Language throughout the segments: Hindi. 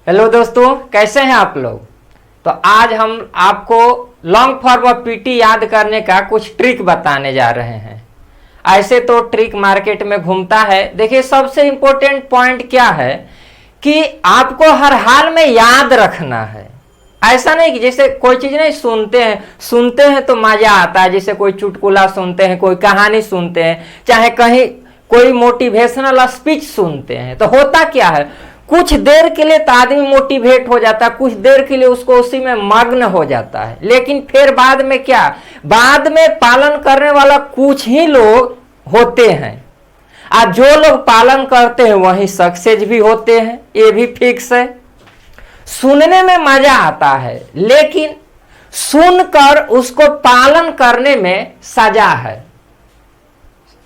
हेलो दोस्तों, कैसे हैं आप लोग। तो आज हम आपको लॉन्ग फॉर्म ऑफ पीटी याद करने का कुछ ट्रिक बताने जा रहे हैं। ऐसे तो ट्रिक मार्केट में घूमता है। देखिए, सबसे इंपॉर्टेंट पॉइंट क्या है कि आपको हर हाल में याद रखना है। ऐसा नहीं कि जैसे कोई चीज नहीं सुनते हैं तो मजा आता है। जैसे कोई चुटकुला सुनते हैं, कोई कहानी सुनते हैं, चाहे कहीं कोई मोटिवेशनल स्पीच सुनते हैं, तो होता क्या है, कुछ देर के लिए तो आदमी मोटिवेट हो जाता है, कुछ देर के लिए उसको उसी में मग्न हो जाता है। लेकिन फिर बाद में क्या, बाद में पालन करने वाला कुछ ही लोग होते हैं। आज जो लोग पालन करते हैं वही सक्सेस भी होते हैं, ये भी फिक्स है। सुनने में मजा आता है, लेकिन सुनकर उसको पालन करने में सजा है।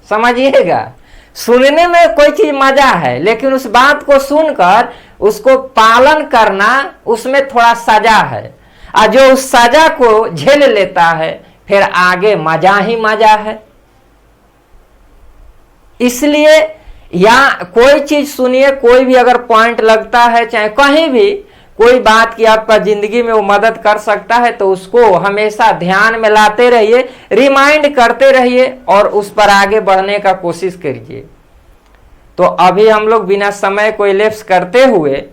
समझिएगा, सुनने में कोई चीज मजा है, लेकिन उस बात को सुनकर उसको पालन करना, उसमें थोड़ा सजा है। और जो उस सजा को झेल लेता है, फिर आगे मजा ही मजा है। इसलिए या कोई चीज सुनिए, कोई भी अगर पॉइंट लगता है, चाहे कहीं भी कोई बात की आपका जिंदगी में वो मदद कर सकता है, तो उसको हमेशा ध्यान में लाते रहिए, रिमाइंड करते रहिए और उस पर आगे बढ़ने का कोशिश करिए। तो अभी हम लोग बिना समय को इलेप्स करते हुए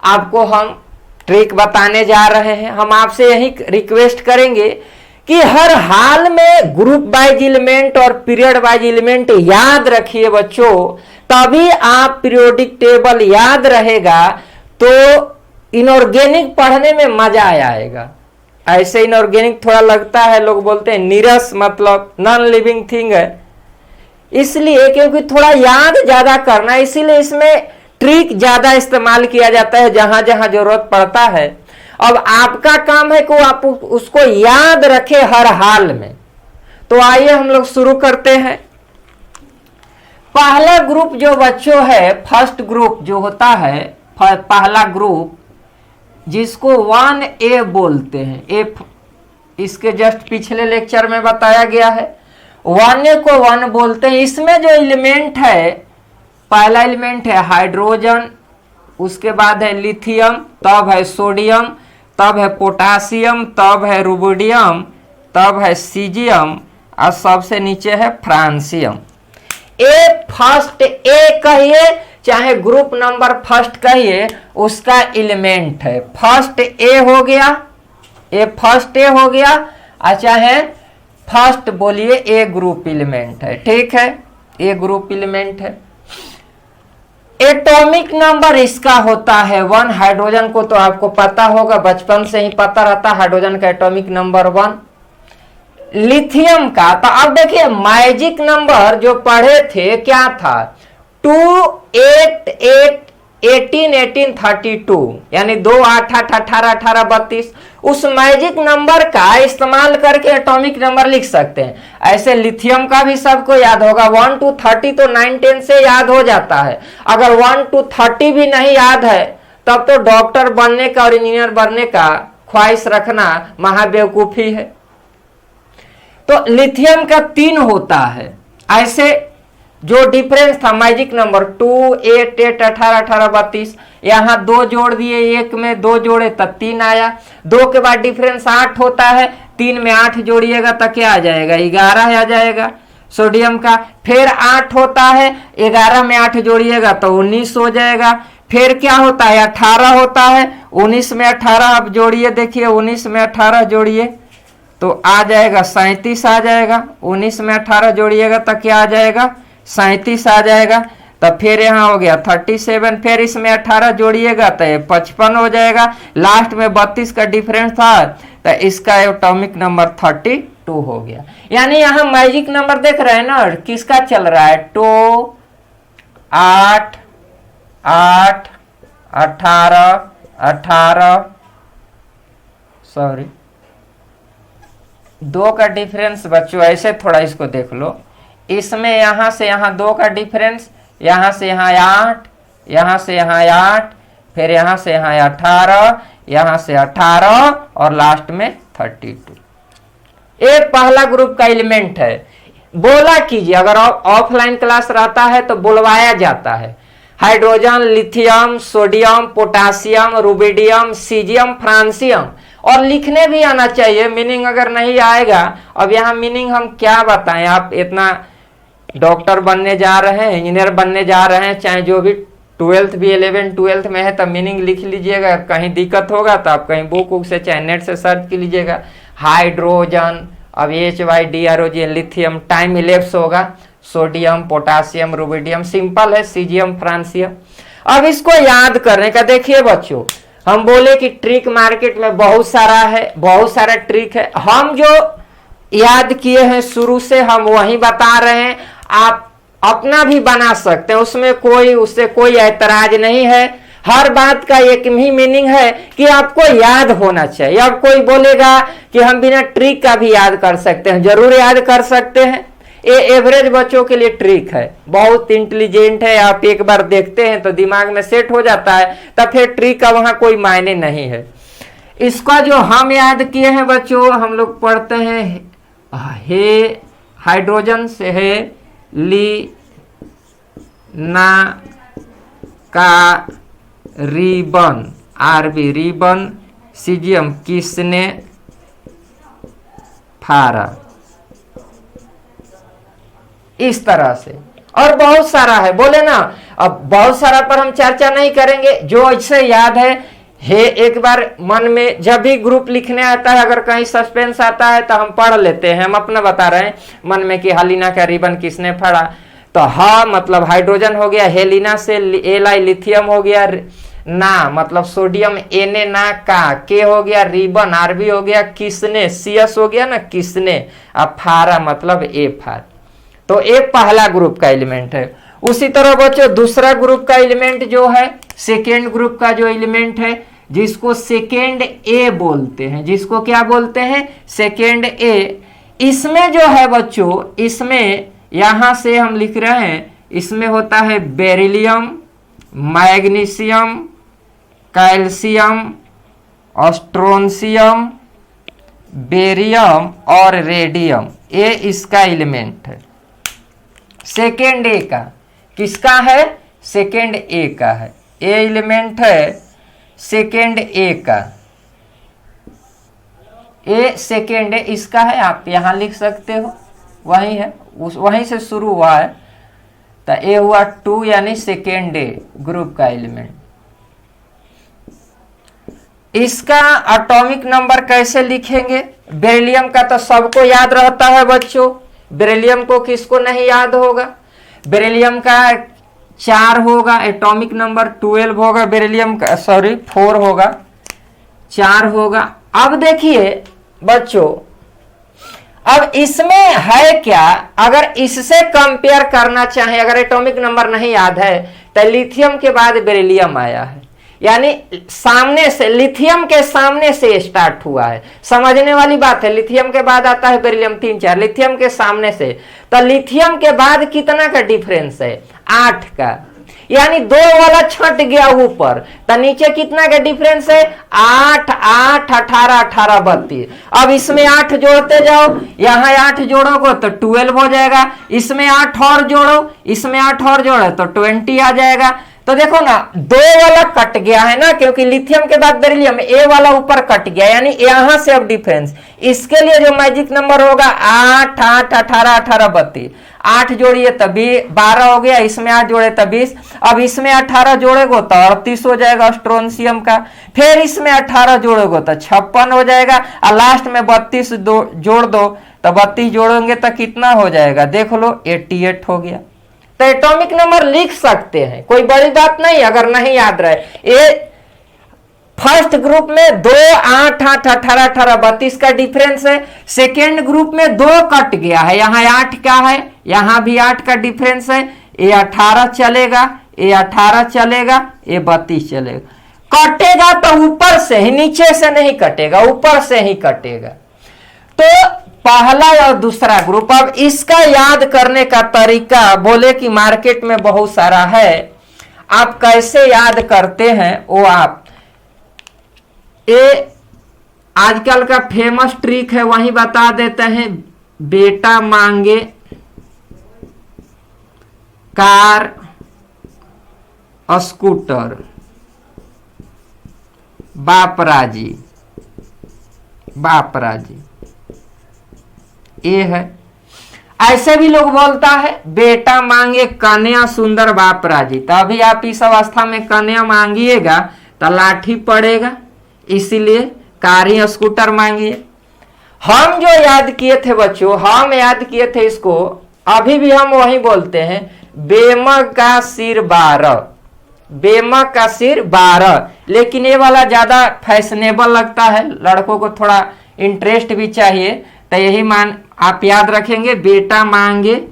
आपको हम ट्रिक बताने जा रहे हैं। हम आपसे यही रिक्वेस्ट करेंगे कि हर हाल में ग्रुप वाइज एलिमेंट और पीरियड वाइज एलिमेंट याद रखिए बच्चों, तभी आप पीरियोडिक टेबल याद रहेगा तो इनऑर्गेनिक पढ़ने में मजा आएगा। ऐसे इनऑर्गेनिक थोड़ा लगता है, लोग बोलते हैं नीरस, मतलब नॉन लिविंग थिंग है, इसलिए क्योंकि थोड़ा याद ज्यादा करना, इसीलिए इसमें ट्रिक ज्यादा इस्तेमाल किया जाता है जहां जहां जरूरत पड़ता है। अब आपका काम है कि आप उसको याद रखे हर हाल में। तो आइए हम लोग शुरू करते हैं। पहला ग्रुप जो बच्चों है, फर्स्ट ग्रुप जो होता है, पहला ग्रुप जिसको 1A बोलते हैं, एफ इसके जस्ट पिछले लेक्चर में बताया गया है। 1A को 1 बोलते हैं। इसमें जो एलिमेंट है, पहला एलिमेंट है हाइड्रोजन, उसके बाद है लिथियम, तब है सोडियम, तब है पोटासियम, तब है रुबिडियम, तब है सीजियम और सबसे नीचे है फ्रांसियम। ए फर्स्ट ए कहिए, चाहे ग्रुप नंबर फर्स्ट कहिए, उसका एलिमेंट है। फर्स्ट ए हो गया, ए फर्स्ट ए हो गया, और चाहे फर्स्ट बोलिए, ए ग्रुप एलिमेंट है। ठीक है, ए ग्रुप एलिमेंट है। एटॉमिक नंबर इसका होता है 1। हाइड्रोजन को तो आपको पता होगा, बचपन से ही पता रहता, हाइड्रोजन का एटॉमिक नंबर 1। लिथियम का तो अब देखिए, मैजिक नंबर जो पढ़े थे क्या था, 2 8 8 18 18 32, यानी 2 8 8 18 18 32। उस मैजिक नंबर का इस्तेमाल करके एटॉमिक नंबर लिख सकते हैं। ऐसे लिथियम का भी सबको याद होगा, 1 to 30 तो 9 10 से याद हो जाता है। अगर 1 to 30 भी नहीं याद है, तब तो डॉक्टर बनने का और इंजीनियर बनने का ख्वाहिश रखना महाबेवकूफी है। तो लिथियम का 3 होता है। ऐसे जो डिफरेंस था मैजिक नंबर 2 8 8 18 18 32, यहाँ 2 जोड़ दिए, एक में 2 जोड़े तब 3 आया। 2 के बाद डिफरेंस 8 होता है, 3 में 8 जोड़िएगा तो क्या आ जाएगा, 11 आ जाएगा सोडियम का। फिर 8 होता है, 11 में 8 जोड़िएगा तो 19 हो जाएगा। फिर क्या होता है, 18 होता है, 19 में 18 अब जोड़िए, देखिए 19 में 18 जोड़िए तो आ जाएगा 37 आ जाएगा। 19 में 18 जोड़िएगा तो क्या आ जाएगा, 37 आ जाएगा। तब फिर यहाँ हो गया 37, फिर इसमें 18 जोड़िएगा तो 55 हो जाएगा। लास्ट में 32 का डिफरेंस था, तो इसका एटॉमिक नंबर 32 हो गया। यानी यहाँ मैजिक नंबर देख रहे हैं ना, किसका चल रहा है, 2 8 8 18 18, सॉरी 2 का डिफरेंस बच्चों, ऐसे थोड़ा इसको देख लो। इसमें यहाँ से यहाँ 2 का डिफरेंस, यहाँ से यहाँ 8, यहाँ से यहाँ 8, फिर यहाँ से यहाँ 18, यहाँ से 18 और लास्ट में 32। एक पहला ग्रुप का एलिमेंट है। बोला कीजिए, अगर ऑफलाइन क्लास रहता है तो बुलवाया जाता है। Hydrogen, lithium, sodium, potassium, rubidium, caesium, francium. और लिखने भी आना चाहिए, मीनिंग अगर नहीं आएगा, अब यहाँ मीनिंग हम क्या बताएं, आप इतना डॉक्टर बनने जा रहे हैं, इंजीनियर बनने जा रहे हैं, चाहे जो भी 12th भी 11 12th में है, तब मीनिंग लिख लीजिएगा। कहीं दिक्कत होगा तो आप कहीं बुक से चाहे नेट से सर्च कर लीजिएगा। हाइड्रोजन, अब HYDROGN, लिथियम, टाइम इलेप्स होगा, सोडियम, पोटासियम, रुबिडियम, सिंपल है, सीजियम, फ्रांसियम। अब इसको याद करने का देखिए बच्चों, हम बोले कि ट्रिक मार्केट में बहुत सारा है, बहुत सारा ट्रिक है। हम जो याद किए हैं शुरू से हम वही बता रहे हैं, आप अपना भी बना सकते हैं, उसमें उससे कोई ऐतराज नहीं है। हर बात का एक ही मीनिंग है कि आपको याद होना चाहिए। अब कोई बोलेगा कि हम बिना ट्रिक का भी याद कर सकते हैं, जरूर याद कर सकते हैं। ये एवरेज बच्चों के लिए ट्रिक है, बहुत इंटेलिजेंट है, आप एक बार देखते हैं तो दिमाग में सेट हो जाता है, तब फिर ट्रिक का वहां कोई मायने नहीं है। इसका जो हम याद किए हैं बच्चों, हम लोग पढ़ते हैं हे हाइड्रोजन से है ली ना का रिबन, आरबी रिबन, सीजियम किसने फाड़ा, इस तरह से। और बहुत सारा है, बोले ना, अब बहुत सारा पर हम चर्चा नहीं करेंगे, जो ऐसे याद है एक बार मन में जब भी ग्रुप लिखने आता है, अगर कहीं सस्पेंस आता है तो हम पढ़ लेते हैं। हम अपना बता रहे हैं मन में कि हेलिना का रिबन किसने फाड़ा, तो हा मतलब हाइड्रोजन हो गया, हेलिना से एलाई लिथियम हो गया, ना मतलब सोडियम, एने ना का, के हो गया रिबन, आरबी हो गया किसने, सीएस हो गया ना किसने, अब फारा मतलब ए फार। तो एक पहला ग्रुप का एलिमेंट है। उसी तरह बच्चों दूसरा ग्रुप का एलिमेंट जो है, सेकेंड ग्रुप का जो एलिमेंट है, जिसको सेकेंड ए बोलते हैं, जिसको क्या बोलते हैं, सेकेंड ए। इसमें जो है बच्चों, इसमें यहां से हम लिख रहे हैं, इसमें होता है beryllium, magnesium, calcium, strontium, barium और रेडियम। ये इसका एलिमेंट है, सेकेंड ए का। किसका है, सेकेंड ए का है, ए एलिमेंट है सेकेंड ए का। ए सेकेंड ए इसका है, आप यहां लिख सकते हो, वही है, वहीं से शुरू हुआ है, तो ए हुआ 2 यानी सेकेंड ए ग्रुप का एलिमेंट। इसका एटॉमिक नंबर कैसे लिखेंगे, बेरिलियम का तो सबको याद रहता है बच्चों, बेरिलियम को किसको नहीं याद होगा। बेरिलियम का 4 होगा, एटॉमिक नंबर 12 होगा, बेरिलियम का 4 होगा, 4 होगा। अब देखिए बच्चों, अब इसमें है क्या, अगर इससे कंपेयर करना चाहे, अगर एटॉमिक नंबर नहीं याद है, तो लिथियम के बाद बेरिलियम आया है, यानी सामने से, लिथियम के सामने से स्टार्ट हुआ है। समझने वाली बात है, लिथियम के बाद आता है बेरिलियम 3 4, लिथियम के सामने से। तो लिथियम के बाद कितना का डिफरेंस है, 8 का, यानी 2 वाला छट गया ऊपर, तो नीचे कितना का डिफरेंस है, 8 8 18 18 32। अब इसमें 8 जोड़ते जाओ, यहाँ 8 जोड़ोगे तो 12 हो जाएगा, इसमें 8 और जोड़ो, इसमें 8 और जोड़ो तो 20 आ जाएगा। तो देखो ना, 2 वाला कट गया है ना, क्योंकि लिथियम के बाद बेरिलियम, ए वाला ऊपर कट गया, यानी यहां से अब डिफरेंस। इसके लिए जो मैजिक नंबर होगा 8 8 18 18 32, 8 जोड़िए तभी 12 हो गया, इसमें 8 जोड़े तब 20, अब इसमें 18 जोड़ेगो तो 38 हो जाएगा स्ट्रोंशियम का, फिर इसमें 18 जोड़ेगो तो 56 हो जाएगा, और लास्ट में 32 जोड़ दो, तो 32 जोड़ेंगे तो कितना हो जाएगा, देख लो 88 हो गया। तो एटॉमिक नंबर लिख सकते हैं, कोई बड़ी बात नहीं, अगर नहीं याद रहे। ये फर्स्ट ग्रुप में 2 8 8 18 18 32 का डिफरेंस है, सेकेंड ग्रुप में 2 कट गया है, यहाँ 8 का है, यहाँ भी 8 का डिफरेंस है, ये 18 चलेगा, ये 18 चलेगा, ये 32 चलेगा। कटेगा तो ऊपर से ही, नीचे से नहीं कटेगा, ऊपर से ही कटेगा। तो पहला और दूसरा ग्रुप। अब इसका याद करने का तरीका बोले कि मार्केट में बहुत सारा है, आप कैसे याद करते हैं वो आप, ये आजकल का फेमस ट्रिक है, वही बता देते हैं। बेटा मांगे कार स्कूटर, बापराजी, बापराजी, ये है। ऐसे भी लोग बोलता है बेटा मांगे कन्या सुंदर बापराजी, तो अभी आप इस अवस्था में कन्या मांगिएगा तो लाठी पड़ेगा, इसीलिए कारी स्कूटर मांगिए। हम जो याद किए थे बच्चों, हम याद किए थे इसको, अभी भी हम वही बोलते हैं, बेमक का सिर 12, बेमक का सिर 12। लेकिन ये वाला ज्यादा फैशनेबल लगता है, लड़कों को थोड़ा इंटरेस्ट भी चाहिए, तो यही मान आप याद रखेंगे, बेटा मांगे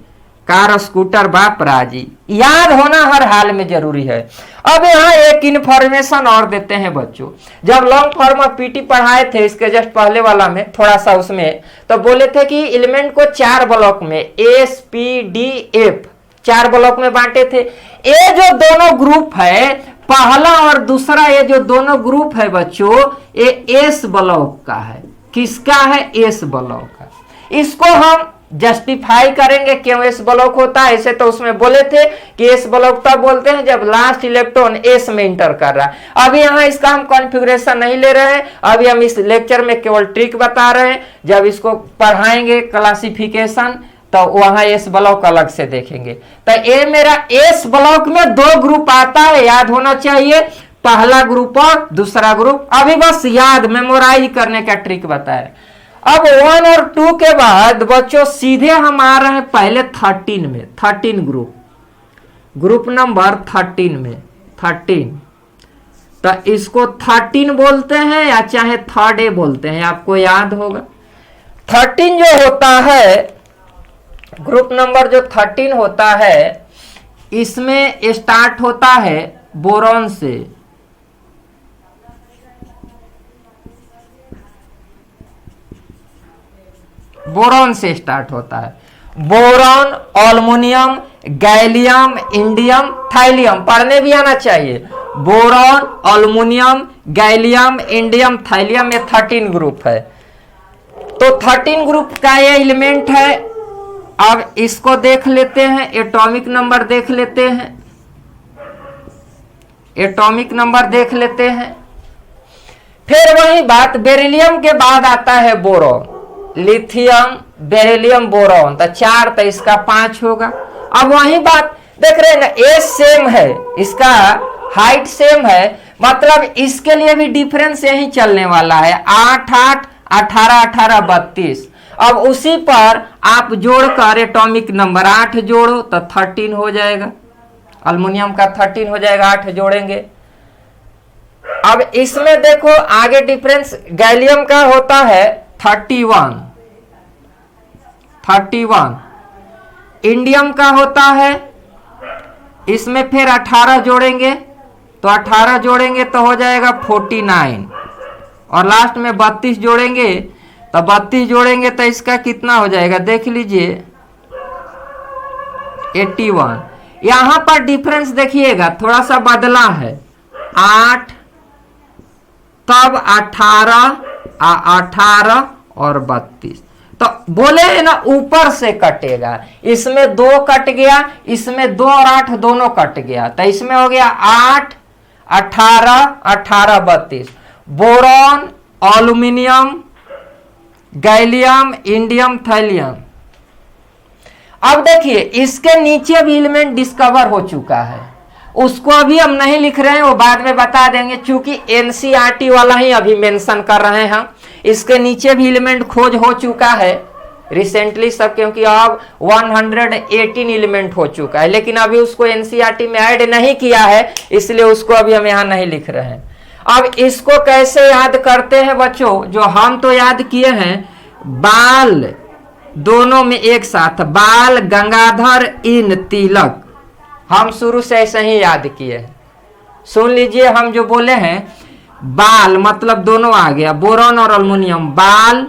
कार स्कूटर बाप राजी। याद होना हर हाल में जरूरी है। अब यहाँ एक इंफॉर्मेशन और देते हैं बच्चों, जब लॉन्ग फॉर्म ऑफ पीटी पढ़ाए थे इसके जस्ट पहले वाला में थोड़ा सा उसमें, तो बोले थे कि एलिमेंट को 4 ब्लॉक में S P D F 4 block में बांटे थे। ये जो दोनों ग्रुप है, पहला और दूसरा, ये जो दोनों ग्रुप है बच्चों, ये एस ब्लॉक का है। किसका है? एस ब्लॉक का। इसको हम जस्टिफाई करेंगे क्यों एस ब्लॉक होता है। ऐसे तो उसमें बोले थे कि एस ब्लॉक तब बोलते हैं जब लास्ट इलेक्ट्रॉन एस में इंटर कर रहा है। अभी यहाँ इसका हम कॉन्फ़िगरेशन नहीं ले रहे हैं, अभी हम इस लेक्चर में केवल ट्रिक बता रहे हैं। जब इसको पढ़ाएंगे क्लासिफिकेशन तो वहां एस ब्लॉक अलग से देखेंगे। तो ये मेरा एस ब्लॉक में 2 ग्रुप आता है, याद होना चाहिए, पहला ग्रुप और दूसरा ग्रुप। अभी बस याद मेमोराइज करने का ट्रिक बताया। अब 1 और 2 के बाद बच्चों सीधे हम आ रहे हैं पहले 13 में, 13 ग्रुप नंबर 13 में, 13। तो इसको 13 बोलते हैं या चाहे 3rd बोलते हैं, आपको याद होगा। 13 जो होता है, ग्रुप नंबर जो 13 होता है, इसमें स्टार्ट होता है बोरॉन से। बोरॉन से स्टार्ट होता है। बोरॉन, एल्युमिनियम, गैलियम, इंडियम, थाइलियम, पढ़ने भी आना चाहिए। बोरॉन, एल्युमिनियम, गैलियम, इंडियम, थाइलियम, ये 13 ग्रुप है। तो 13 ग्रुप का ये एलिमेंट है। अब इसको देख लेते हैं, एटॉमिक नंबर देख लेते हैं, एटॉमिक नंबर देख लेते हैं। फिर वही बात, बेरिलियम के बाद आता है बोरॉन, लिथियम, बेरिलियम, बोरॉन, तो 4, तो इसका 5 होगा। अब वही बात देख रहे हैं ना, एज सेम है, इसका हाइट सेम है, मतलब इसके लिए भी डिफरेंस यही चलने वाला है, 8, 8, 18, 18, 32। अब उसी पर आप जोड़कर एटॉमिक नंबर 8 जोड़ो तो 13 हो जाएगा, एल्युमिनियम का 13 हो जाएगा, 8 जोड़ेंगे। अब इसमें देखो आगे डिफरेंस, गैलियम का होता है 31, इंडियम का होता है, इसमें फिर 18 जोड़ेंगे, तो 18 जोड़ेंगे तो हो जाएगा 49, और लास्ट में 32 जोड़ेंगे, तो 32 जोड़ेंगे तो इसका कितना हो जाएगा देख लीजिए, 81। यहां पर डिफरेंस देखिएगा थोड़ा सा बदला है, 8 तब 18 और 32, तो बोले ना ऊपर से कटेगा, इसमें 2 कट गया, इसमें 2 और 8 दोनों कट गया, तो इसमें हो गया 8, 18, 18, 32। Boron, aluminium, gallium, indium, thallium. अब देखिए इसके नीचे भी एलिमेंट डिस्कवर हो चुका है, उसको अभी हम नहीं लिख रहे हैं, वो बाद में बता देंगे, क्योंकि एनसीईआरटी वाला ही अभी मेंशन कर रहे हैं हम। इसके नीचे भी एलिमेंट खोज हो चुका है रिसेंटली सब, क्योंकि अब 118 एलिमेंट हो चुका है, लेकिन अभी उसको एनसीईआरटी में ऐड नहीं किया है, इसलिए उसको अभी हम यहाँ नहीं लिख रहे हैं। अब इसको कैसे याद करते हैं बच्चों, जो हम तो याद किए हैं, बाल दोनों में एक साथ, बाल गंगाधर इन तिलक, हम शुरू से ऐसे ही याद किए हैं। सुन लीजिए, हम जो बोले हैं बाल मतलब दोनों आ गया, बोरॉन और एल्युमिनियम, बाल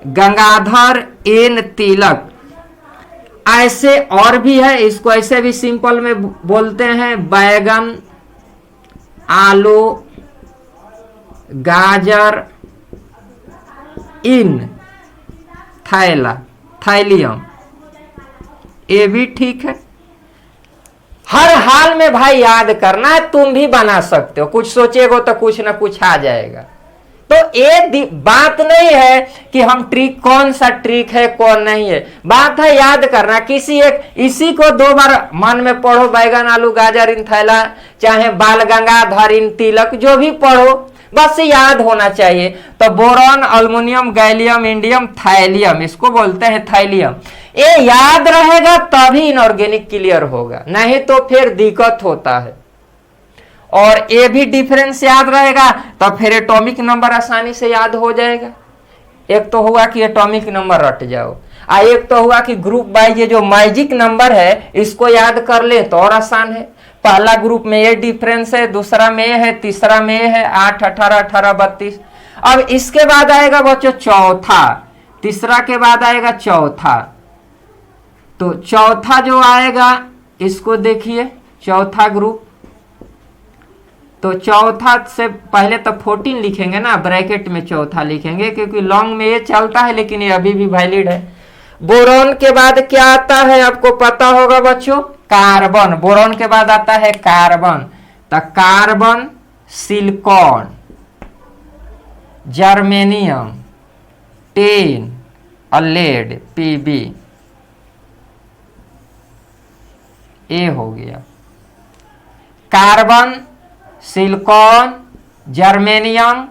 गंगाधर इन तिलक। ऐसे और भी है, इसको ऐसे भी सिंपल में बोलते हैं, बैगन, आलू, गाजर, इन थैला, थाइलियम, ये भी ठीक है। हर हाल में भाई याद करना है, तुम भी बना सकते हो, कुछ सोचेगो तो कुछ ना कुछ आ जाएगा। तो ये बात नहीं है कि हम ट्रिक, कौन सा ट्रिक है कौन नहीं है, बात है याद करना। किसी एक इसी को 2 बार मन में पढ़ो, बैगन आलू गाजर इन थैला, चाहे बाल गंगाधर इन तिलक, जो भी पढ़ो बस याद होना चाहिए। तो boron, aluminium, gallium, indium, thallium, इसको बोलते हैं थैलियम। ये याद रहेगा तभी इनऑर्गेनिक क्लियर होगा, नहीं तो फिर दिक्कत होता है। और ये भी डिफरेंस याद रहेगा तो फिर एटॉमिक नंबर आसानी से याद हो जाएगा। एक तो हुआ कि एटॉमिक नंबर रट जाओ, एक तो हुआ कि ग्रुप वाइज ये जो मैजिक नंबर है इसको याद कर ले तो और आसान है। पहला ग्रुप में ये डिफरेंस है, दूसरा में है, तीसरा में है 8, 18, 18, 32। अब इसके बाद आएगा बच्चों चौथा, तीसरा के बाद आएगा चौथा। तो चौथा जो आएगा इसको देखिए, चौथा ग्रुप। तो चौथा से पहले तो 14 लिखेंगे ना, ब्रैकेट में चौथा लिखेंगे क्योंकि लॉन्ग में ये चलता है लेकिन ये अभी भी वैलिड है। बोरॉन के बाद क्या आता है आपको पता होगा बच्चों, कार्बन। बोरॉन के बाद आता है कार्बन। तो कार्बन, सिलिकॉन, जर्मेनियम, टिन और लेड, पीबी, ए हो गया। कार्बन, सिलिकॉन, जर्मेनियम,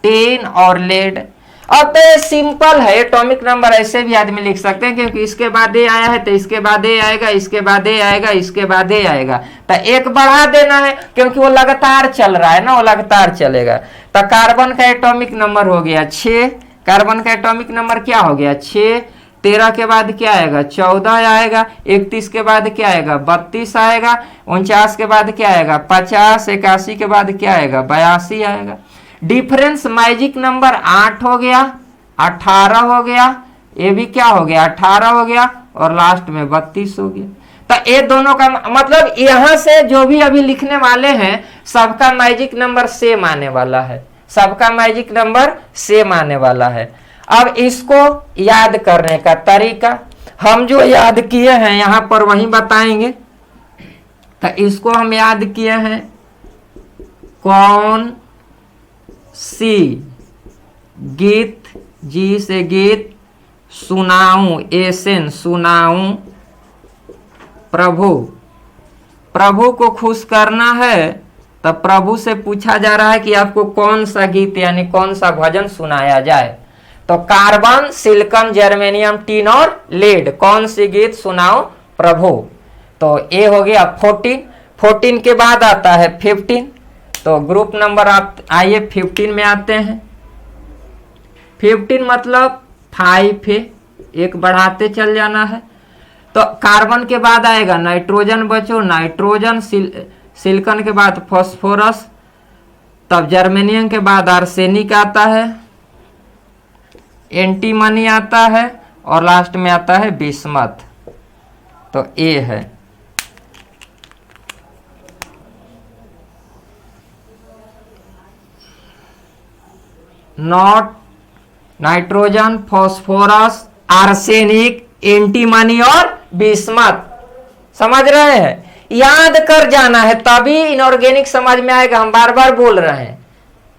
टिन और लेड। अब तो ये सिंपल है, एटॉमिक नंबर ऐसे भी आदमी लिख सकते हैं क्योंकि इसके बाद ये आया है तो इसके बाद ये आएगा, इसके बाद ये आएगा, इसके बाद ये आएगा, तो एक बढ़ा देना है क्योंकि वो लगातार चल रहा है ना, वो लगातार चलेगा। तो कार्बन का एटॉमिक नंबर हो गया 6। कार्बन का एटॉमिक नंबर क्या हो गया 6। 13 के बाद क्या आएगा 14 आएगा। 31 के बाद क्या आएगा 32 आएगा। 49 के बाद क्या आएगा 50। 81 के बाद क्या आएगा 82 आएगा। डिफरेंस मैजिक नंबर 8 हो गया, 18 हो गया, ये भी क्या हो गया 18 हो गया और लास्ट में 32 हो गया। तो ये दोनों का मतलब यहां से जो भी अभी लिखने वाले हैं सबका मैजिक नंबर सेम आने वाला है, सबका मैजिक नंबर सेम आने वाला है। अब इसको याद करने का तरीका हम जो याद किए हैं यहां पर वही बताएंगे। तो इसको हम याद किए हैं कौन सी गीत, जी से गीत, सुनाऊं, एसेन सुनाऊं, प्रभु, प्रभु को खुश करना है तो प्रभु से पूछा जा रहा है कि आपको कौन सा गीत यानी कौन सा भजन सुनाया जाए। तो कार्बन, सिलिकॉन, जर्मेनियम, टिन और लेड, कौन सी गीत सुनाओ प्रभु। तो ये हो गया 14। 14 के बाद आता है 15। तो ग्रुप नंबर आप आइए 15 में आते हैं। 15 मतलब 5 है, एक बढ़ाते चल जाना है। तो कार्बन के बाद आएगा नाइट्रोजन बचो, नाइट्रोजन, सिलिकॉन के बाद फास्फोरस, तब जर्मेनियम के बाद आर्सेनिक आता है, एंटीमनी आता है और लास्ट में आता है बिस्मथ। तो ए है। Not, nitrogen, phosphorus, arsenic, antimony और बिस्मथ। समझ रहे हैं, याद कर जाना है तभी इनऑर्गेनिक समझ में आएगा। हम बार बार बोल रहे हैं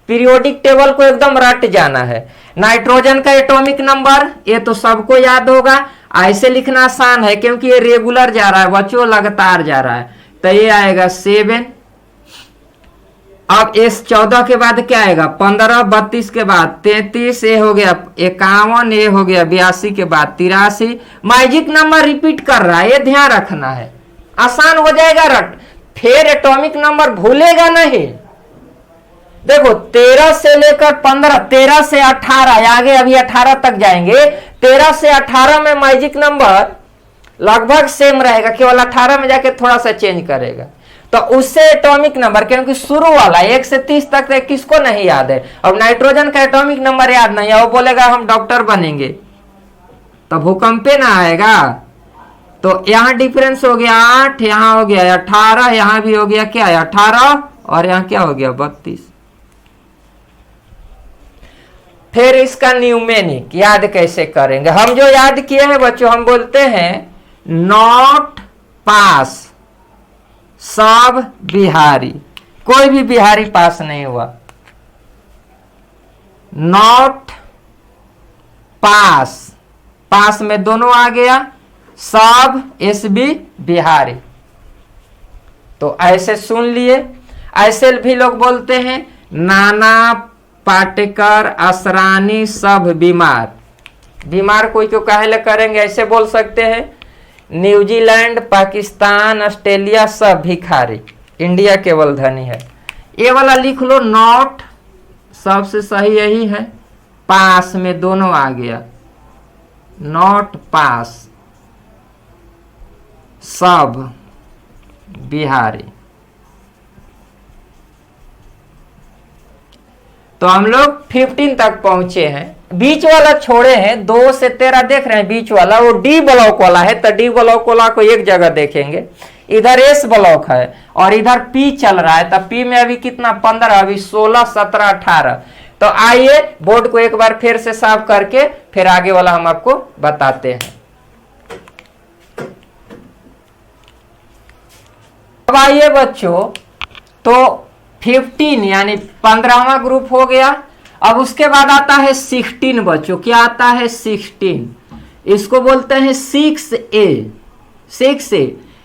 पीरियोडिक टेबल को एकदम रट जाना है। नाइट्रोजन का एटॉमिक नंबर ये तो सबको याद होगा, ऐसे लिखना आसान है क्योंकि ये रेगुलर जा रहा है बच्चों, लगातार जा रहा है। तो ये आएगा 7। अब इस 14 के बाद क्या आएगा 15, 32 के बाद 33, ये हो गया 51, ये हो गया 82 के बाद 83। मैजिक नंबर रिपीट कर रहा है, ये ध्यान रखना है, आसान हो जाएगा रट। फिर एटॉमिक नंबर भूलेगा नहीं। देखो 13 से लेकर 15, 13 से 18, आगे अभी 18 तक जाएंगे। 13 से 18 में मैजिक नंबर लगभग सेम रहेगा, केवल 18 में जाके थोड़ा सा चेंज करेगा। तो उससे एटॉमिक नंबर, क्योंकि शुरू वाला 1 से 30 तक किसको नहीं याद है। अब नाइट्रोजन का एटॉमिक नंबर याद नहीं है, वो बोलेगा हम डॉक्टर बनेंगे तो भूकंप पे ना आएगा। तो यहाँ डिफरेंस हो गया 8, यहाँ हो गया 18, यहाँ भी हो गया क्या 18 और यहाँ क्या हो गया 32। फिर इसका न्यूमेनिक याद कैसे करेंगे। हम जो याद किए हैं बच्चों, हम बोलते हैं नॉट पास, सब बिहारी, कोई भी बिहारी पास नहीं हुआ। नॉट पास, पास में दोनों आ गया, सब एसबी बिहारी। तो ऐसे सुन लिए। ऐसे भी लोग बोलते हैं नाना पाटेकर असरानी सब बीमार। बीमार कोई क्यों काहे करेंगे, ऐसे बोल सकते हैं न्यूजीलैंड पाकिस्तान ऑस्ट्रेलिया सब भिखारी, इंडिया केवल धनी है। ये वाला लिख लो, नॉट सबसे सही यही है, पास में दोनों आ गया, नॉट पास सब बिहारी। तो हम लोग 15 तक पहुंचे हैं। बीच वाला छोड़े हैं, 2 से 13 देख रहे हैं, बीच वाला वो डी ब्लॉक वाला है। तो डी ब्लॉक वाला को एक जगह देखेंगे, इधर एस ब्लॉक है और इधर पी चल रहा है। तब पी में अभी कितना 15, अभी 16 17 18। तो आइए बोर्ड को एक बार फिर से साफ करके फिर आगे वाला हम आपको बताते हैं। अब आइए बच्चों, तो 15 यानी 15वां ग्रुप हो गया। अब उसके बाद आता है 16 बच्चों। क्या आता है 16? इसको बोलते हैं 6A। 6A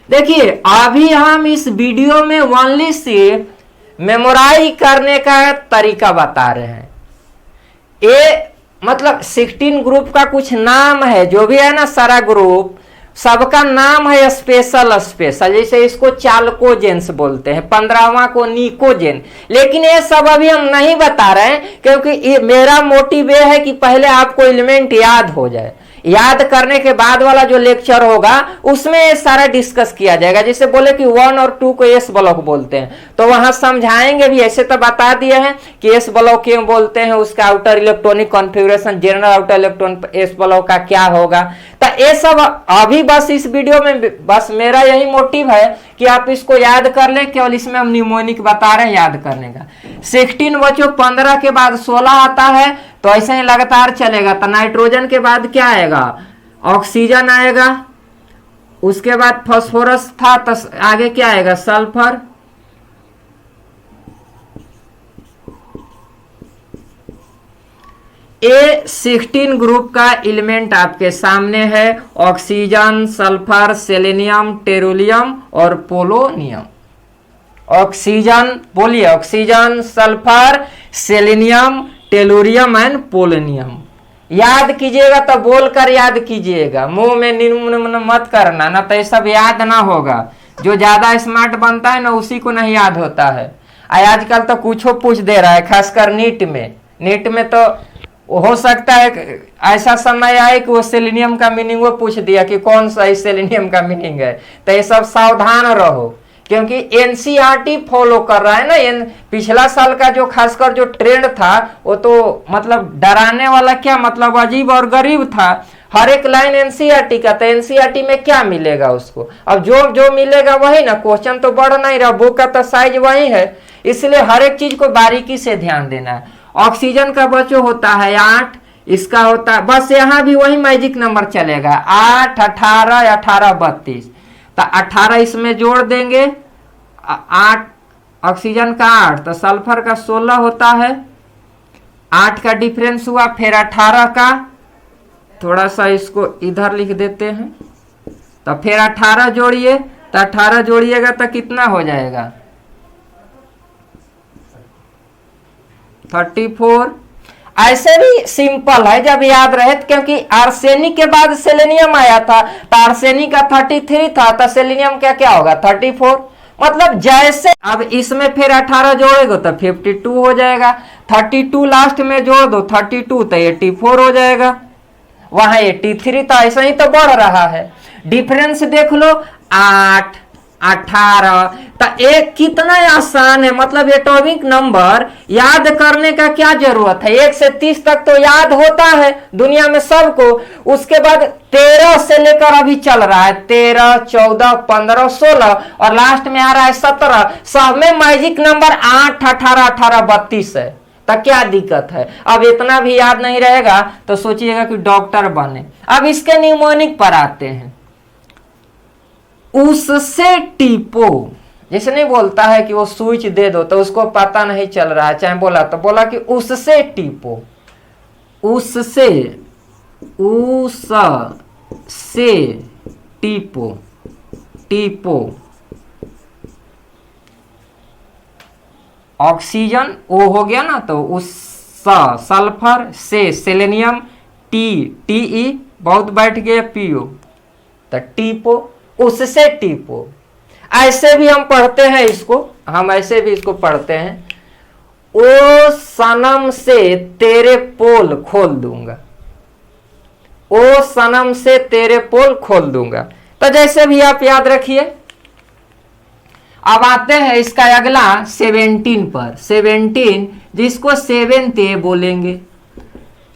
देखिए, अभी हम इस वीडियो में ओनली सिर्फ मेमोराइज करने का तरीका बता रहे हैं। ए मतलब 16 ग्रुप का कुछ नाम है, जो भी है ना सारा ग्रुप, सबका नाम है स्पेशल स्पेशल। जैसे इसको चालकोजेंस बोलते हैं, 15वां को निकोजेन। लेकिन ये सब अभी हम नहीं बता रहे हैं, क्योंकि मेरा मोटिव ये है कि पहले आपको एलिमेंट याद हो जाए। याद करने के बाद वाला जो लेक्चर होगा उसमें ये सारा डिस्कस किया जाएगा। जैसे बोले कि 1 और 2 को एस ब्लॉक बोलते हैं, तो वहां समझाएंगे भी। ऐसे तो बता दिए हैं कि एस ब्लॉक क्यों बोलते हैं, उसका outer electronic configuration, general outer electron S block का क्या होगा। तो ये सब अभी बस इस वीडियो में बस मेरा यही मोटिव है कि आप इसको याद कर लें। केवल इसमें हम निमोनिक बता रहे हैं याद करने का। 16 बच्चों, 15 के बाद 16 आता है, तो ऐसे ही लगातार चलेगा। तो नाइट्रोजन के बाद क्या आएगा? ऑक्सीजन आएगा। उसके बाद फास्फोरस था, तो आगे क्या आएगा? सल्फर। ए 16 ग्रुप का एलिमेंट आपके सामने है। ऑक्सीजन, सल्फर, सेलेनियम, टेरुलियम और पोलोनियम। ऑक्सीजन बोलिए, oxygen, sulphur, selenium, tellurium and polonium. याद कीजिएगा तो बोलकर याद कीजिएगा, मुंह में निम्न मत करना, ना तो ये सब याद ना होगा। जो ज्यादा स्मार्ट बनता है ना उसी को नहीं याद होता है। आजकल तो कुछ पूछ दे रहा है, खासकर नीट में। नीट में तो हो सकता है ऐसा समय आए कि वो सेलेनियम का मीनिंग वो पूछ दिया कि कौन सा सेलेनियम का मीनिंग है। तो ये सब सावधान रहो, क्योंकि एनसीईआरटी फॉलो कर रहा है ना। पिछला साल का जो खासकर जो ट्रेंड था वो तो मतलब डराने वाला, क्या मतलब अजीब और गरीब था। हर एक लाइन एनसीईआरटी का, तो एनसीईआरटी में क्या मिलेगा उसको? अब जो जो मिलेगा वही ना, क्वेश्चन तो बढ़ नहीं रहा, बुक का तो साइज वही है। इसलिए हर एक चीज को बारीकी से ध्यान देना है। ऑक्सीजन का बच्चों होता है 8, इसका होता है बस यहाँ भी वही मैजिक नंबर चलेगा 8, 18, 18, 32। तो 18 इसमें जोड़ देंगे, 8 ऑक्सीजन का 8, तो सल्फर का 16 होता है। 8 का डिफरेंस हुआ, फिर 18 का, थोड़ा सा इसको इधर लिख देते हैं। तो फिर 18 जोड़िए, तो 18 जोड़िएगा तो कितना हो जाएगा? 34। ऐसे भी सिंपल है जब याद रहे, क्योंकि आर्सेनिक के बाद सेलेनियम आया था, तो आर्सेनिक का 33 था, तो सेलेनियम क्या क्या होगा? 34। मतलब जैसे अब इसमें फिर 18 जोड़ेगा तो 52 हो जाएगा। 32 लास्ट में जोड़ दो, 32 तो 84 हो जाएगा। वहां 83 तो ऐसा ही तो बढ़ रहा है। डिफरेंस देख लो, 8, 18। तो एक कितना आसान है, मतलब एटॉमिक नंबर याद करने का क्या जरूरत है? 1 से 30 तक तो याद होता है दुनिया में सबको। उसके बाद 13 से लेकर अभी चल रहा है 13, 14, 15, 16 और लास्ट में आ रहा है 17। सब में मैजिक नंबर 8, 18, 18, 32 है। तो क्या दिक्कत है? अब इतना भी याद नहीं रहेगा तो सोचिएगा कि डॉक्टर बने। अब इसके निमोनिक पर आते हैं। उससे टीपो, जैसे नहीं बोलता है कि वो स्विच दे दो तो उसको पता नहीं चल रहा है, चाहे बोला तो बोला कि उससे टीपो, उससे टीपो, टीपो। ऑक्सीजन ओ हो गया ना, तो उस सल्फर से सेलेनियम, टी बहुत बैठ गया, पीओ, तो टीपो, उससे टीपो। ऐसे भी हम पढ़ते हैं इसको, हम ऐसे भी इसको पढ़ते हैं, ओ सनम से तेरे पोल खोल दूंगा, ओ सनम से तेरे पोल खोल दूंगा। तो जैसे भी आप याद रखिए। अब आते हैं इसका अगला 17 पर, 17 जिसको 7th ए बोलेंगे।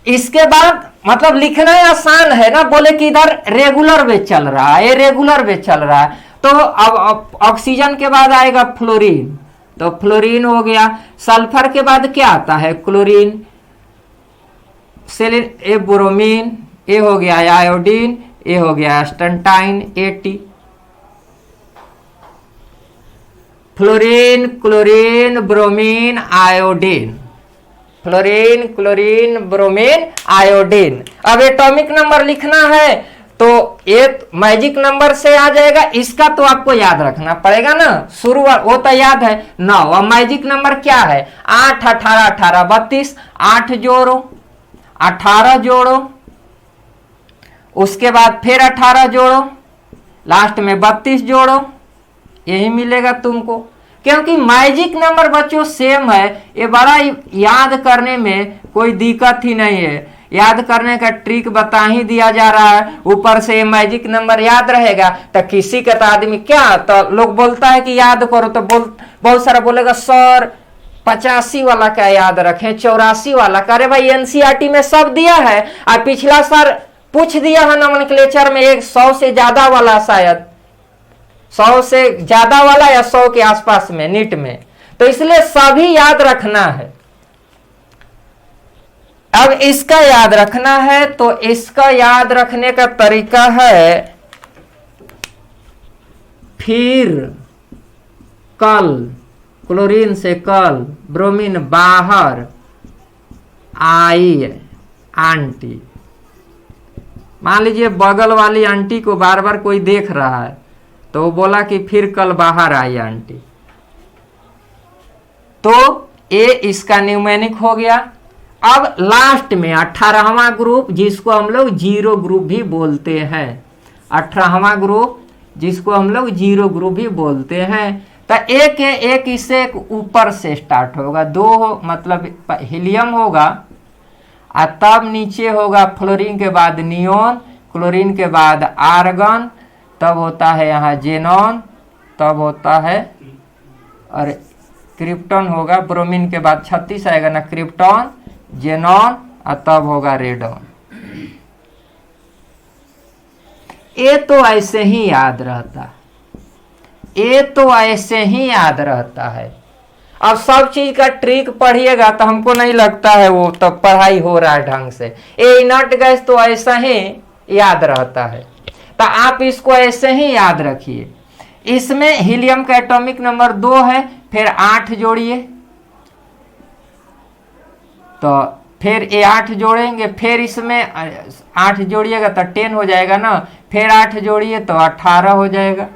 इसके बाद मतलब लिखना आसान है ना, बोले कि इधर रेगुलर वे चल रहा है, ये रेगुलर वे चल रहा है, तो अब ऑक्सीजन के बाद आएगा फ्लोरीन, तो फ्लोरीन हो गया। सल्फर के बाद क्या आता है, क्लोरीन, सेलिन, ए ब्रोमीन, ए हो गया आयोडीन, ए हो गया स्टंटाइन, eighty. Fluorine, chlorine, bromine, iodine, fluorine, chlorine, bromine, iodine. अब एटॉमिक नंबर लिखना है तो एक मैजिक नंबर से आ जाएगा, इसका तो आपको याद रखना पड़ेगा ना, शुरू वो तो याद है 9। अब मैजिक नंबर क्या है, 8, 18, 18, 32, 8 जोड़ो, 18 जोड़ो, उसके बाद फिर 18 जोड़ो, लास्ट में 32 जोड़ो, यही मिलेगा तुमको। क्योंकि मैजिक नंबर बच्चों सेम है, ये बड़ा याद करने में कोई दिक्कत ही नहीं है, याद करने का ट्रिक बता ही दिया जा रहा है, ऊपर से मैजिक नंबर याद रहेगा। तो किसी का तो आदमी क्या, तो लोग बोलता है कि याद करो, तो बहुत सारा बोलेगा सर 85 वाला क्या याद रखें, 84 वाला। अरे भाई एनसीईआरटी में सब दिया है, और पिछला सर पूछ दिया है नोमेनक्लेचर में 100 से ज्यादा वाला, शायद 100 से ज्यादा वाला या 100 के आसपास में नीट में, तो इसलिए सभी याद रखना है। अब इसका याद रखना है, तो इसका याद रखने का तरीका है, फिर कल, क्लोरीन से कल, ब्रोमीन बाहर, आई आंटी। मान लीजिए बगल वाली आंटी को बार बार कोई देख रहा है, तो बोला कि फिर कल बाहर आई आंटी, तो ए इसका न्यूमेनिक हो गया। अब लास्ट में 18वां ग्रुप, जिसको हम लोग जीरो ग्रुप भी बोलते हैं, 18वां ग्रुप जिसको हम लोग जीरो ग्रुप भी बोलते हैं। तो एक इससे ऊपर से स्टार्ट होगा, 2 मतलब हीलियम होगा, और तब नीचे होगा फ्लोरीन के बाद नियोन, क्लोरीन के बाद आर्गन, तब होता है यहाँ जेनॉन, तब होता है और क्रिप्टॉन होगा, ब्रोमीन के बाद 36 आएगा ना, क्रिप्टॉन, जेनॉन, और तब होगा रेडॉन। ये तो ऐसे ही याद रहता, ये तो ऐसे ही याद रहता है। अब सब चीज का ट्रिक पढ़िएगा तो हमको नहीं लगता है वो तो पढ़ाई हो रहा है ढंग से। ए नॉट गैस तो ऐसा ही याद रहता है, तो आप इसको ऐसे ही याद रखिए। इसमें हीलियम का एटॉमिक नंबर 2 है, फिर 8 जोड़िए, तो फिर ये 8 जोड़ेंगे, फिर इसमें 8 जोड़िएगा तो 10 हो जाएगा ना, फिर 8 जोड़िए तो 18 हो जाएगा,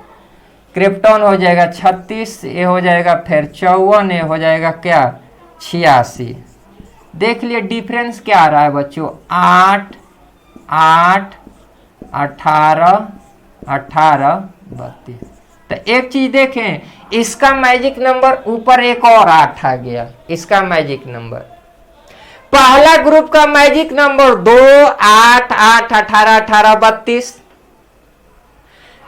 क्रिप्टॉन हो जाएगा 36, ये हो जाएगा फिर 54, ये हो जाएगा क्या 86। देख लिए डिफरेंस क्या आ रहा है बच्चों, 8, 8, 18, 18, 32। तो एक चीज देखें, इसका मैजिक नंबर ऊपर एक और 8 आ गया, इसका मैजिक नंबर। पहला ग्रुप का मैजिक नंबर 2, 8, 8, 18, 18, 32।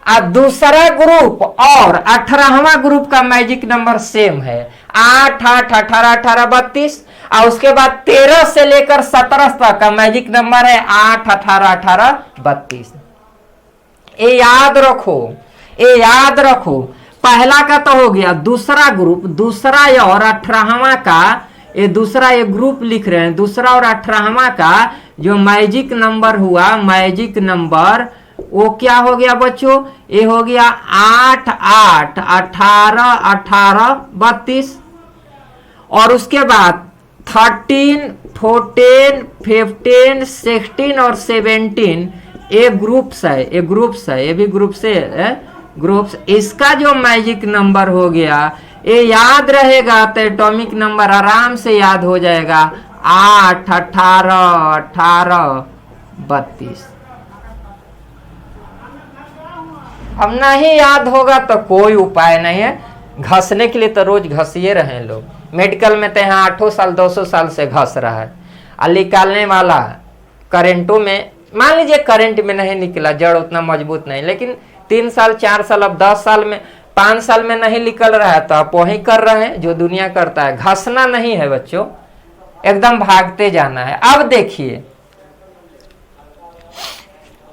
अब दूसरा ग्रुप और 18वां ग्रुप का मैजिक नंबर सेम है, 8, 8, 18, 18, 32। और उसके बाद 13 से लेकर 17 तक का मैजिक नंबर है 8, 18, 18, 32। ये याद रखो, ये याद रखो। पहला का तो हो गया, दूसरा ग्रुप, दूसरा और 18वां का, ये दूसरा ये ग्रुप लिख रहे हैं, दूसरा और 18वां का जो मैजिक नंबर हुआ, मैजिक नंबर वो क्या हो गया बच्चों, ये हो गया 8 8 18 18 32, और उसके बाद 13 14 15 16 और 17 ये ग्रुप्स है, ये ग्रुप्स है, ये भी ग्रुप से है, ग्रुप्स। इसका जो मैजिक नंबर हो गया ये याद रहेगा तो एटॉमिक नंबर आराम से याद हो जाएगा, 8 18 18 32। अब नहीं याद होगा तो कोई उपाय नहीं है, घसने के लिए तो रोज घसिए रहे लोग, मेडिकल में तो यहाँ 8 साल 200 साल से घस रहा है, और निकालने वाला करेंटों में, मान लीजिए करंट में नहीं निकला, जड़ उतना मजबूत नहीं, लेकिन 3 साल 4 साल अब 10 साल में 5 साल में नहीं निकल रहा है तो आप वही कर रहे हैं जो दुनिया करता है। घसना नहीं है बच्चों, एकदम भागते जाना है। अब देखिए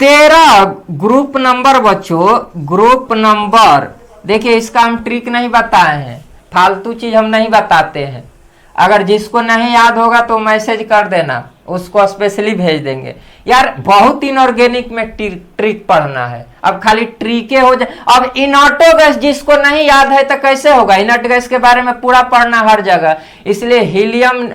13 ग्रुप नंबर बच्चों, ग्रुप नंबर देखिए, इसका हम ट्रिक नहीं बताए हैं, फालतू चीज हम नहीं बताते हैं। अगर जिसको नहीं याद होगा तो मैसेज कर देना, उसको स्पेशली भेज देंगे। यार बहुत इनऑर्गेनिक में ट्रिक पढ़ना है, अब खाली ट्रिके हो जाए। अब इनॉटो गैस जिसको नहीं याद है तो कैसे होगा, इनॉट गैस के बारे में पूरा पढ़ना हर जगह, इसलिए helium,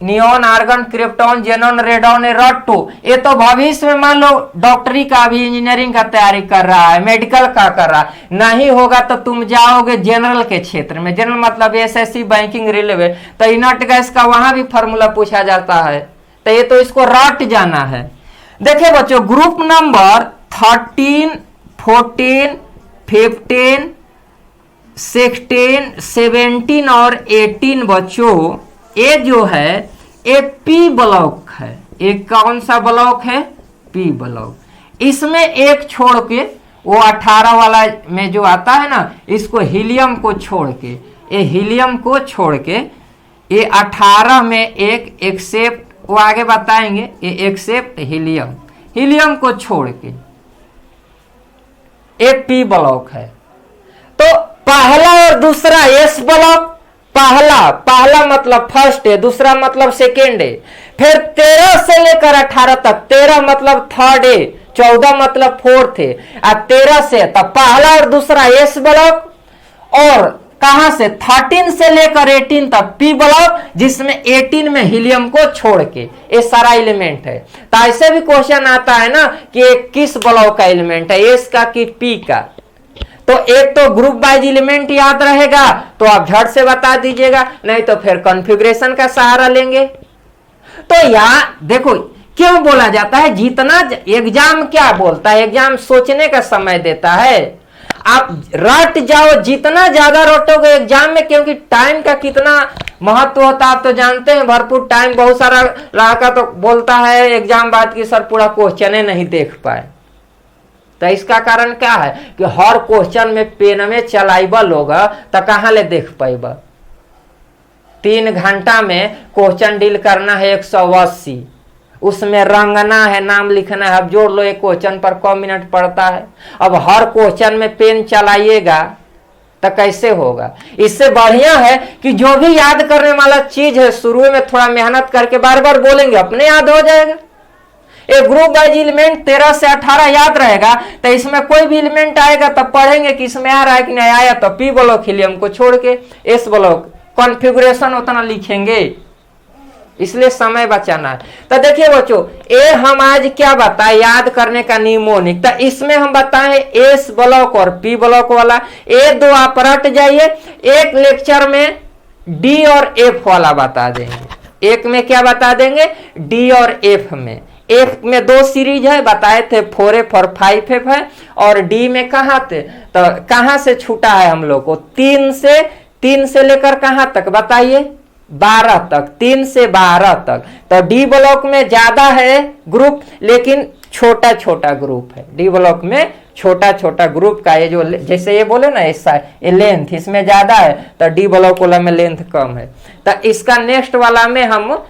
neon, argon, krypton, xenon, radon, रॉटो, ये तो भविष्य में मान लो डॉक्टरी का भी, इंजीनियरिंग का तैयारी कर रहा है, मेडिकल का कर रहा है, नहीं होगा तो तुम जाओगे जनरल के क्षेत्र में, जनरल मतलब एसएससी, बैंकिंग, रेलवे, तो इनॉट गैस का वहां भी फॉर्मूला पूछा जाता है, तो ये तो इसको रट जाना है। देखिए बच्चों ग्रुप नंबर 13 14 15 16 17 और 18 बच्चों ये जो है ये पी ब्लॉक है। एक कौन सा ब्लॉक है, पी ब्लॉक। इसमें एक छोड़ के वो 18 वाला में जो आता है ना, इसको हीलियम को छोड़ के, ये हीलियम को छोड़ के ये 18 में एक एक्सेप्ट, वो आगे बताएंगे, ये एक्सेप्ट हीलियम, हीलियम को छोड़ के एक पी ब्लॉक है। तो पहला और दूसरा एस ब्लॉक, पहला मतलब फर्स्ट है, दूसरा मतलब सेकेंड है। फिर 13 से लेकर 18 तक, 13 मतलब थर्ड है, 14 मतलब फोर्थ है, और 13 से तब पहला और दूसरा एस ब्लॉक, और कहां से 13 से लेकर 18 तक पी ब्लॉक, जिसमें 18 में हीलियम को छोड़ के ये सारा एलिमेंट है। तो ऐसे भी क्वेश्चन आता है ना कि किस ब्लॉक का एलिमेंट है, एस का कि पी का, तो एक तो ग्रुप वाइज एलिमेंट याद रहेगा तो आप झट से बता दीजिएगा, नहीं तो फिर कॉन्फ़िगरेशन का सहारा लेंगे। तो यहां देखो क्यों बोला जाता है, जितना एग्जाम क्या बोलता है, एग्जाम सोचने का समय देता है, आप रट जाओ, जितना ज्यादा रटोगे एग्जाम में, क्योंकि टाइम का कितना महत्व होता है आप तो जानते हैं, भरपूर टाइम। बहुत सारा लड़का तो बोलता है एग्जाम बाद की सर पूरा क्वेश्चन नहीं देख पाए, तो इसका कारण क्या है कि हर क्वेश्चन में पेन में चलाइबल होगा तो कहां ले देख पाएगा। 3 घंटा में क्वेश्चन डील करना है 180, उसमें रंगना है, नाम लिखना है, अब जोड़ लो एक क्वेश्चन पर कम मिनट पड़ता है। अब हर क्वेश्चन में पेन चलाइएगा तो कैसे होगा। इससे बढ़िया है कि जो भी याद करने वाला चीज है शुरू में थोड़ा मेहनत करके बार बार बोलेंगे, अपने याद हो जाएगा। एक ग्रुप वाइज एलिमेंट 13 से 18 याद रहेगा, तो इसमें कोई भी एलिमेंट आएगा तब पढ़ेंगे कि इसमें आ रहा है कि नहीं आया, तो पी ब्लॉक हीलियम को छोड़ के एस ब्लॉक, कॉन्फ़िगरेशन उतना लिखेंगे, इसलिए समय बचाना है। तो देखिए बच्चों ये हम आज क्या बताए, याद करने का निमोनिक, तो इसमें हम बताए एस ब्लॉक और पी ब्लॉक वाला, ये 2 आप रट जाइए। एक लेक्चर में डी और एफ वाला बता देंगे, एक में क्या बता देंगे, डी और एफ में। एफ में 2 सीरीज है बताए थे, 4F और 5F है, और डी में कहां थे, तो कहां से छूटा है हम लोग को, 3 से लेकर कहां तक बताइए, 12 तक, 3 से 12 तक। तो डी ब्लॉक में ज्यादा है ग्रुप, लेकिन छोटा छोटा ग्रुप है। डी ब्लॉक में छोटा छोटा ग्रुप का ये जो, जैसे ये बोले ना ऐसा, ये लेंथ इसमें ज्यादा है, तो डी ब्लॉक वाला में लेंथ कम है। तो इसका नेक्स्ट वाला में हम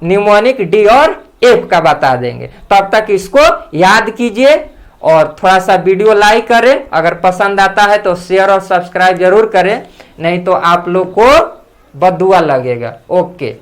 न्यूमोनिक डी और एफ का बता देंगे। तब तक इसको याद कीजिए और थोड़ा सा वीडियो लाइक करें, अगर पसंद आता है तो शेयर और सब्सक्राइब जरूर करें, नहीं तो आप लोग को बददुआ लगेगा। ओके।